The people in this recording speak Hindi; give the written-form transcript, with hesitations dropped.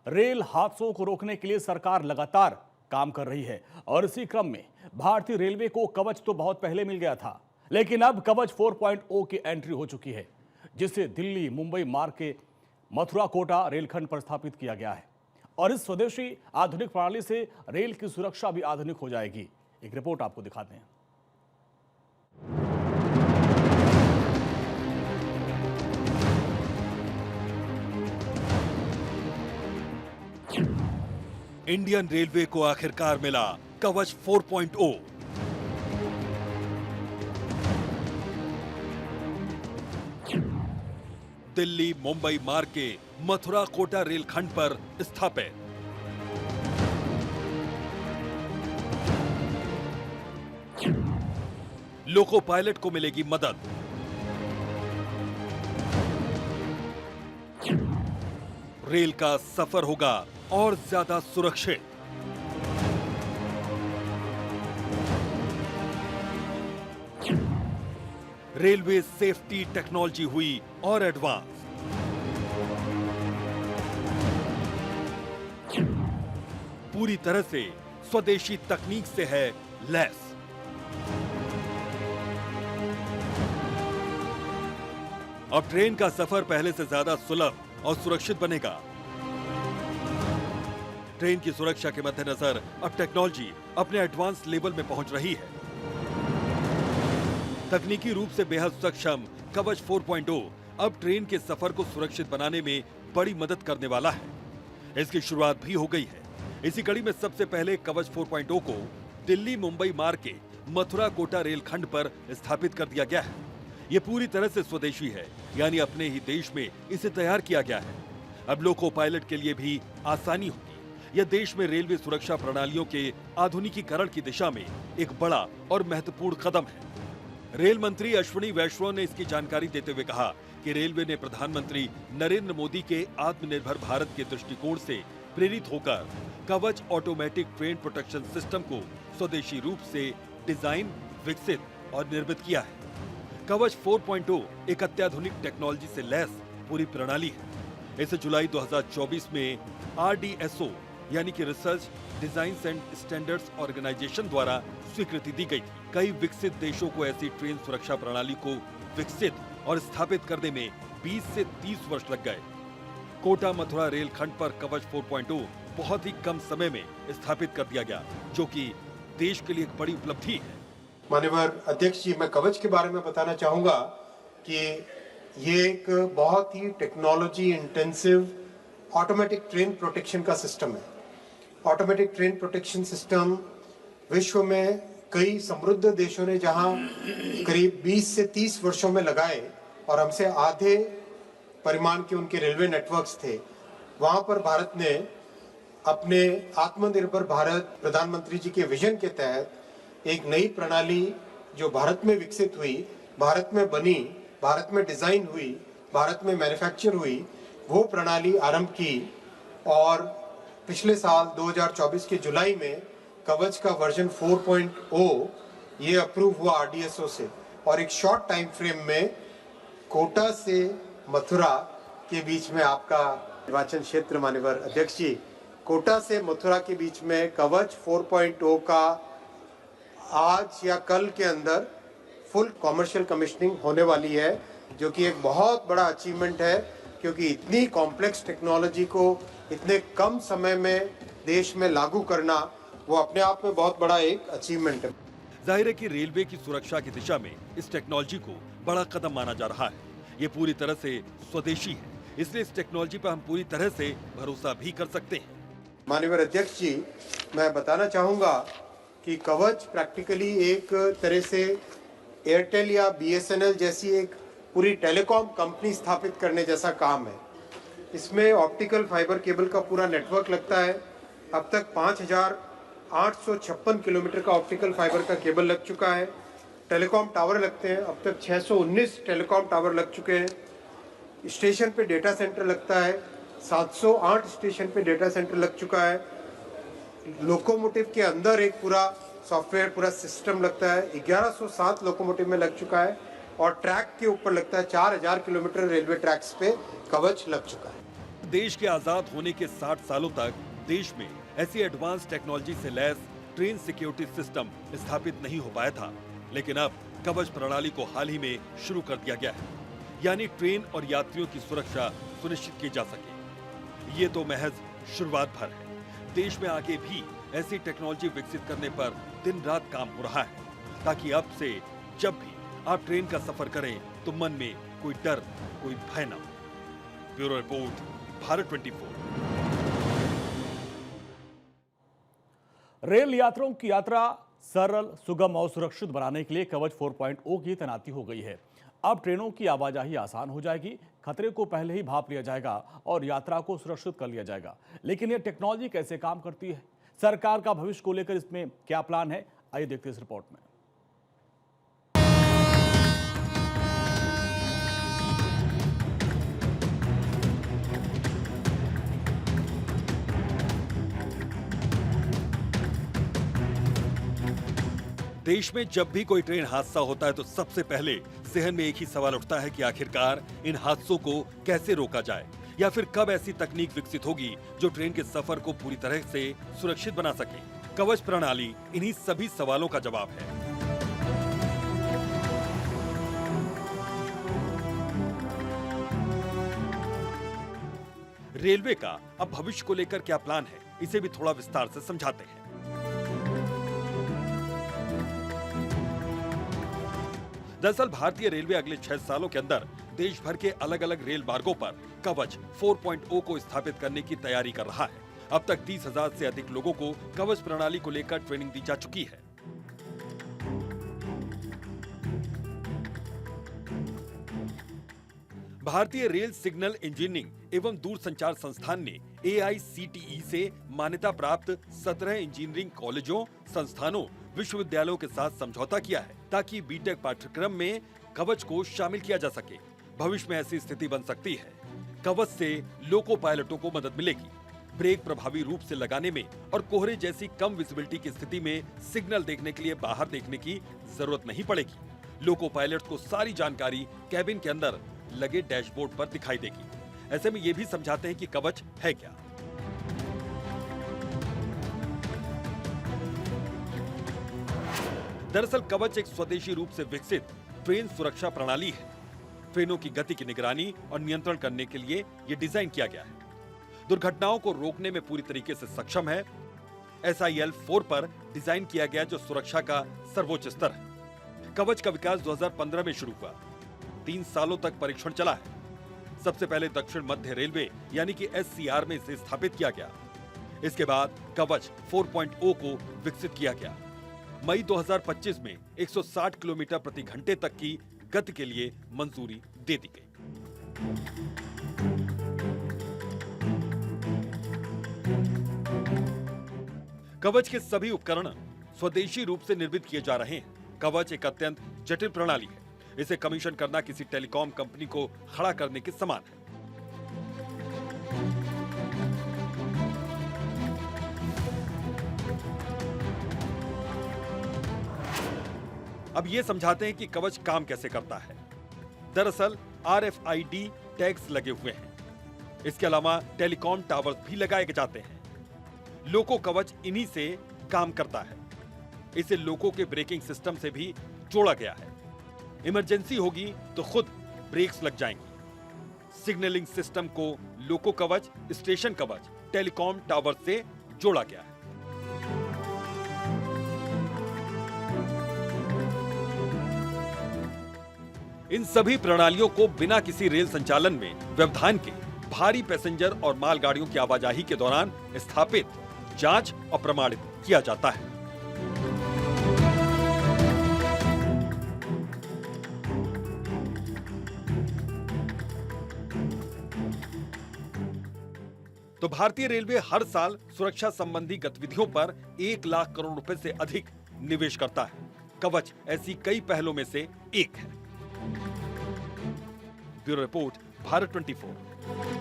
रेल हादसों को रोकने के लिए सरकार लगातार काम कर रही है और इसी क्रम में भारतीय रेलवे को कवच तो बहुत पहले मिल गया था, लेकिन अब कवच 4.0 की एंट्री हो चुकी है, जिसे दिल्ली मुंबई मार्ग के मथुरा कोटा रेलखंड पर स्थापित किया गया है। और इस स्वदेशी आधुनिक प्रणाली से रेल की सुरक्षा भी आधुनिक हो जाएगी। एक रिपोर्ट आपको दिखाते हैं। इंडियन रेलवे को आखिरकार मिला कवच 4.0। दिल्ली मुंबई मार्ग के मथुरा कोटा रेलखंड पर स्थापित। लोको पायलट को मिलेगी मदद। रेल का सफर होगा और ज्यादा सुरक्षित। रेलवे सेफ्टी टेक्नोलॉजी हुई और एडवांस। पूरी तरह से स्वदेशी तकनीक से है लैस। अब ट्रेन का सफर पहले से ज्यादा सुलभ और सुरक्षित बनेगा। ट्रेन की सुरक्षा के मद्देनजर अब टेक्नोलॉजी अपने एडवांस लेवल में पहुंच रही है। तकनीकी रूप से बेहद सक्षम कवच 4.0 अब ट्रेन के सफर को सुरक्षित बनाने में बड़ी मदद करने वाला है। इसकी शुरुआत भी हो गई है। इसी कड़ी में सबसे पहले कवच 4.0 को दिल्ली मुंबई मार्ग के मथुरा कोटा रेलखंड पर स्थापित कर दिया गया है। यह पूरी तरह से स्वदेशी है, यानी अपने ही देश में इसे तैयार किया गया है। अब लोको पायलट के लिए भी आसानी होगी। यह देश में रेलवे सुरक्षा प्रणालियों के आधुनिकीकरण की दिशा में एक बड़ा और महत्वपूर्ण कदम है। रेल मंत्री अश्विनी वैष्णव ने इसकी जानकारी देते हुए कहा कि रेलवे ने प्रधानमंत्री नरेंद्र मोदी के आत्मनिर्भर भारत के दृष्टिकोण से प्रेरित होकर कवच ऑटोमेटिक ट्रेन प्रोटेक्शन सिस्टम को स्वदेशी रूप से डिजाइन, विकसित और निर्मित किया है। कवच 4.0 एक अत्याधुनिक टेक्नोलॉजी से लैस पूरी प्रणाली है। इसे जुलाई 2024 में RDSO यानी कि research design and standards organisation द्वारा स्वीकृति दी गई थी। कई विकसित देशों को ऐसी ट्रेन सुरक्षा प्रणाली को विकसित और स्थापित करने में 20 से 30 वर्ष लग गए। कोटा मथुरा रेलखंड पर कवच 4.0 बहुत ही कम समय में स्थापित कर दिया गया, जो कि देश के लिए एक बड़ी उपलब्धि है। माननीय अध्यक्ष जी, मैं कवच के बारे में बताना चाहूंगा कि ये एक बहुत ही technology intensive automatic train protection का सिस्टम है। ऑटोमेटिक ट्रेन प्रोटेक्शन सिस्टम विश्व में कई समृद्ध देशों ने जहां करीब 20 से 30 वर्षों में लगाए और हमसे आधे परिमाण के उनके रेलवे नेटवर्क्स थे, वहां पर भारत ने अपने आत्मनिर्भर भारत प्रधानमंत्री जी के विजन के तहत एक नई प्रणाली जो भारत में विकसित हुई, भारत में बनी, भारत में डिजाइन हुई, भारत में मैन्युफैक्चर हुई, वो प्रणाली आरंभ की। और पिछले साल 2024 के जुलाई में कवच का वर्जन 4.0 ये अप्रूव हुआ RDSO से, और एक शॉर्ट टाइम फ्रेम में कोटा से मथुरा के बीच में आपका निर्वाचन क्षेत्र माननीय अध्यक्ष जी, कोटा से मथुरा के बीच में कवच 4.0 का आज या कल के अंदर फुल कॉमर्शियल कमीशनिंग होने वाली है, जो कि एक बहुत बड़ा अचीवमेंट है, क्योंकि इतनी कॉम्प्लेक्स टेक्नोलॉजी को इतने कम समय में देश में लागू करना वो अपने आप में बहुत बड़ा एक अचीवमेंट है। जाहिर है कि रेलवे की सुरक्षा की दिशा में इस टेक्नोलॉजी को बड़ा कदम माना जा रहा है। ये पूरी तरह से स्वदेशी है, इसलिए इस टेक्नोलॉजी पर हम पूरी तरह से भरोसा भी कर सकते हैं। माननीय अध्यक्ष जी, मैं बताना चाहूंगा कि कवच प्रैक्टिकली एक तरह से एयरटेल या BSNL जैसी एक पूरी टेलीकॉम कंपनी स्थापित करने जैसा काम है। इसमें ऑप्टिकल फाइबर केबल का पूरा नेटवर्क लगता है। अब तक 5,856 किलोमीटर का ऑप्टिकल फाइबर का केबल लग चुका है। टेलीकॉम टावर लगते हैं, अब तक 619 टेलीकॉम टावर लग चुके हैं। स्टेशन पे डेटा सेंटर लगता है, 708 स्टेशन पे डेटा सेंटर लग चुका है। लोकोमोटिव के अंदर एक पूरा सॉफ्टवेयर पूरा सिस्टम लगता है, 1107 लोकोमोटिव में लग चुका है। और ट्रैक के ऊपर लगता है 4000 किलोमीटर रेलवे ट्रैक्स पे कवच लग चुका है। देश के आजाद होने के 60 सालों तक देश में ऐसी एडवांस टेक्नोलॉजी से लैस ट्रेन सिक्योरिटी सिस्टम स्थापित नहीं हो पाया था, लेकिन अब कवच प्रणाली को हाल ही में शुरू कर दिया गया है, यानी ट्रेन और यात्रियों की सुरक्षा सुनिश्चित की जा सके। ये तो महज शुरुआत भर है। देश में आगे भी ऐसी टेक्नोलॉजी विकसित करने पर दिन रात काम हो रहा है, ताकि अब से जब भी आप ट्रेन का सफर करें तो मन में कोई डर, कोई भय न हो। Bureau report, Bharat 24। रेल यात्रियों की यात्रा सरल, सुगम और सुरक्षित बनाने के लिए कवच 4.0 की तैनाती हो गई है। अब ट्रेनों की आवाजाही आसान हो जाएगी, खतरे को पहले ही भांप लिया जाएगा और यात्रा को सुरक्षित कर लिया जाएगा। लेकिन यह टेक्नोलॉजी कैसे काम करती है, सरकार का भविष्य को लेकर इसमें क्या प्लान है, आइए देखते हैं इस रिपोर्ट में। देश में जब भी कोई ट्रेन हादसा होता है तो सबसे पहले जहन में एक ही सवाल उठता है कि आखिरकार इन हादसों को कैसे रोका जाए, या फिर कब ऐसी तकनीक विकसित होगी जो ट्रेन के सफर को पूरी तरह से सुरक्षित बना सके। कवच प्रणाली इन्हीं सभी सवालों का जवाब है। रेलवे का अब भविष्य को लेकर क्या प्लान है, इसे भी थोड़ा विस्तार से समझाते हैं। दरअसल भारतीय रेलवे अगले 6 सालों के अंदर देश भर के अलग अलग रेल मार्गों पर कवच 4.0 को स्थापित करने की तैयारी कर रहा है। अब तक 30,000 से अधिक लोगों को कवच प्रणाली को लेकर ट्रेनिंग दी जा चुकी है। भारतीय रेल सिग्नल इंजीनियरिंग एवं दूरसंचार संस्थान ने AICTE से मान्यता प्राप्त 17 इंजीनियरिंग कॉलेजों, संस्थानों, विश्वविद्यालयों के साथ समझौता किया है, ताकि बीटेक पाठ्यक्रम में कवच को शामिल किया जा सके। भविष्य में ऐसी स्थिति बन सकती है। कवच से लोको पायलटों को मदद मिलेगी। ब्रेक प्रभावी रूप से लगाने में और कोहरे जैसी कम विजिबिलिटी की स्थिति में सिग्नल देखने के लिए बाहर देखने की जरूरत नहीं पड़ेगी। लोको पायलट को सारी जानकारी कैबिन के अंदर लगे डैशबोर्ड पर दिखाई देगी। ऐसे में ये भी समझाते हैं कि कवच है क्या। दरअसल कवच एक स्वदेशी रूप से विकसित ट्रेन सुरक्षा प्रणाली है। ट्रेनों की गति की निगरानी और नियंत्रण करने के लिए ये डिजाइन किया गया है। दुर्घटनाओं को रोकने में पूरी तरीके से सक्षम है। SIL 4 पर डिजाइन किया गया, जो सुरक्षा का सर्वोच्च स्तर है। कवच का विकास 2015 में शुरू हुआ। 3 सालों तक परीक्षण चला है। सबसे पहले दक्षिण मध्य रेलवे यानी कि SCR में इसे स्थापित किया गया। इसके बाद कवच 4.0 को विकसित किया गया। मई 2025 में 160 किलोमीटर प्रति घंटे तक की गति के लिए मंजूरी दे दी गई। कवच के सभी उपकरण स्वदेशी रूप से निर्मित किए जा रहे हैं। कवच एक अत्यंत जटिल प्रणाली है। इसे कमीशन करना किसी टेलीकॉम कंपनी को खड़ा करने के समान है। अब ये समझाते हैं कि कवच काम कैसे करता है। दरअसल RFID टैग्स लगे हुए हैं। इसके अलावा टेलीकॉम टावर्स भी लगाए जाते हैं। लोको कवच इन्हीं से काम करता है। इसे लोको के ब्रेकिंग सिस्टम से भी जोड़ा गया है। इमरजेंसी होगी तो खुद ब्रेक्स लग जाएंगी। सिग्नलिंग सिस्टम को लोको कवच, स्टेशन कवच, टेलीकॉम टावर से जोड़ा गया है। इन सभी प्रणालियों को बिना किसी रेल संचालन में व्यवधान के भारी पैसेंजर और मालगाड़ियों की आवाजाही के दौरान स्थापित, जांच और प्रमाणित किया जाता है। तो भारतीय रेलवे हर साल सुरक्षा संबंधी गतिविधियों पर 1 लाख करोड़ रुपए से अधिक निवेश करता है। कवच ऐसी कई पहलों में से एक है। Bureau report, Bharat 24।